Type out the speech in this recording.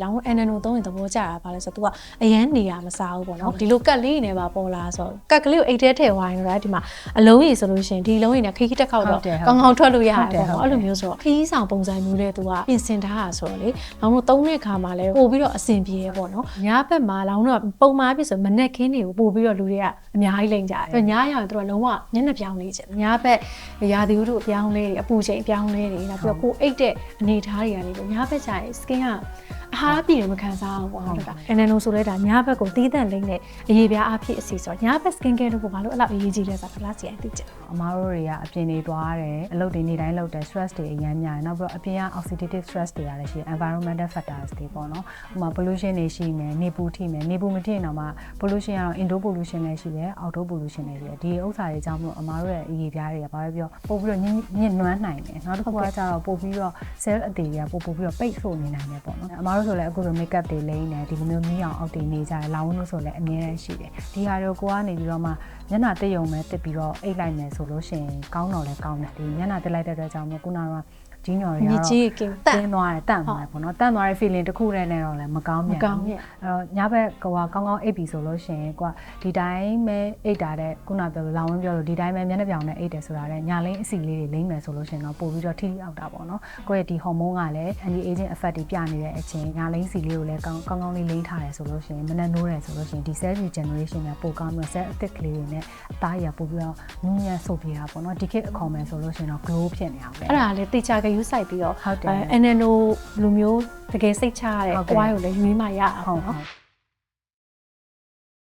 လောင် NNO သုံးရင်သဘောကျတာပါလဲဆိုတော့ तू ကအရန်နေရမစားဘူးပေါ့နော်ဒီလိုကတ်လေးနေပါပေါ်လာဆိုကတ်ကလေးကိုအိတ်ထဲထည့်ဝိုင်းလို့ဒီမှာအလုံးကြီးဆိုလို့ရှိရင်ဒီလုံးကြီးနဲ့ခိခိတက်ခောက်တော့ကောင်းကောင်းထွက်လို့ရတယ်ပေါ့နော်အဲ့လိုမျိုးဆိုတော့ခီးဆောင်ပုံစံမျိုးနဲ့ तू ကပြင်ဆင်ထားတာဆိုတော့လေလောင်တို့သုံးတဲ့ခါမှာလဲပို့ပြီးတော့အဆင်ပြေရပေါ့နော်ညဘက်မှာလောင်တို့ပုံမှန်ပြဆိုမနက်ခင်းတွေကိုပို့ပြီးတော့လူတွေကအများကြီးလိမ့်ကြတယ်ညရောက်ရင် तू ကလုံးဝညနေပြောင်းနေချင်ညဘက်ရာသီဥတုအပြောင်းလဲတွေအပူချိန်အပြောင်းလဲတွေနောက်ပြီးတော့ကိုအိတ်တဲ့အနေထားတွေကနေညဘက်ကျရင် skin ကအဟားပြည်မခံစားဘူးပေါ့ဟုတ်တာ NNO ဆိုလဲဒါညဘက်ကိုတီးတန့်လိမ့်နဲ့အရေးပြားအဖြစ်အစီဆိုတော့ညဘက် skin care တို့ကဘာလို့အဲ့လိုအရေးကြီးလဲဆိုတော့ class ကြီးအသိချင်အမားတို့တွေကအပြင်နေသွားတယ်အလုပ်တွေနေတိုင်းလုပ်တယ် stress တွေအများကြီးနောက်ပြီးတော့အပြင်က oxidative stress တွေရတယ်ရှိ environmental factors တွေပေါ့နော်ဥပမာ pollution တွေရှိမယ်နေပူထိမယ်နေပူမထိရင်တော့မှ pollution ကတော့ indoor pollution လည်းရှိတယ် outdoor pollution လည်းရှိတယ်ဒီဥစ္စာတွေကြောင့်မို့အမားတို့ရဲ့အရေးပြားတွေကဘာပဲပြောပို့ပြီးတော့ညစ်နွမ်းနိုင်တယ်နောက်တစ်ခုကကျတော့ပို့ပြီးတော့ cell အသေးတွေကပို့ပြီးတော့ပိတ်ဆို့နေနိုင်တယ်ပေါ့နော်အမားတို့ဆိုလည်းအခုလို makeup တွေလိမ့်နေဒီလိုမျိုးမီးအောင်အောက်တွေနေကြတယ်လောင်းလို့ဆိုလည်းအမြဲတမ်းရှိတယ်ဒီဟာတွေကိုကနေပြီးတော့မှညနာတက်ရုံပဲတက်ပြီးတော့အိတ်လိုက်မယ်ဆိုလို့ရှိရင်ကောင်းတော့လည်းကောင်းတယ်ဒီညနာတက်လိုက်တဲ့အတွက်ကြောင့်မို့ခုနကကြီးညော်တွေကတော့တင်းသွားတယ်တန့်သွားတယ်ပေါ့နော်တန့်သွားတဲ့ feeling တစ်ခုတည်းနဲ့တော့လည်းမကောင်းပြန်ဘူးအဲ့တော့ညဘက်ကောင်းကောင်းအိပ်ပြီဆိုလို့ရှိရင်ကိုကဒီတိုင်းပဲအိပ်တာတဲ့ခုနပြောလို့လောင်ဝင်းပြောလို့ဒီတိုင်းပဲမျက်နှာပြောင်နဲ့အိပ်တယ်ဆိုတာတဲ့ညလိမ့်အစီလေးတွေလိမ့်မယ်ဆိုလို့ရှိရင်တော့ပို့ပြီးတော့ထိရောက်တာပေါ့နော်ကိုယ့်ရဲ့ဒီ hormone ကလည်း anti aging effect တွေပြနေတဲ့အချိန်ညလိမ့်စီလေးကိုလည်းကောင်းကောင်းလေးလိမ့်ထားတယ်ဆိုလို့ရှိရင်မနှက်နိုးတယ်ဆိုလို့ရှိရင်ဒီ cell regeneration ကပိုကောင်းပြီး cell အသစ်ကလေးတွေနဲ့အသားရပို့ပြီးတော့နူးညံ့ဆုပ်ပြေတာပေါ့နော်ဒီခေတ်အခေါ်မယ်ဆိုလို့ရှိရင်တော့ glow ဖြစ်နေတာပဲအဲ့ဒါလည်းတေချာကယူဆိုင်ပြီးတော့NNO လူမျိုးတကယ်စိတ်ချရတဲ့ wine ကိုလည်းရွေးမှရအောင်နော်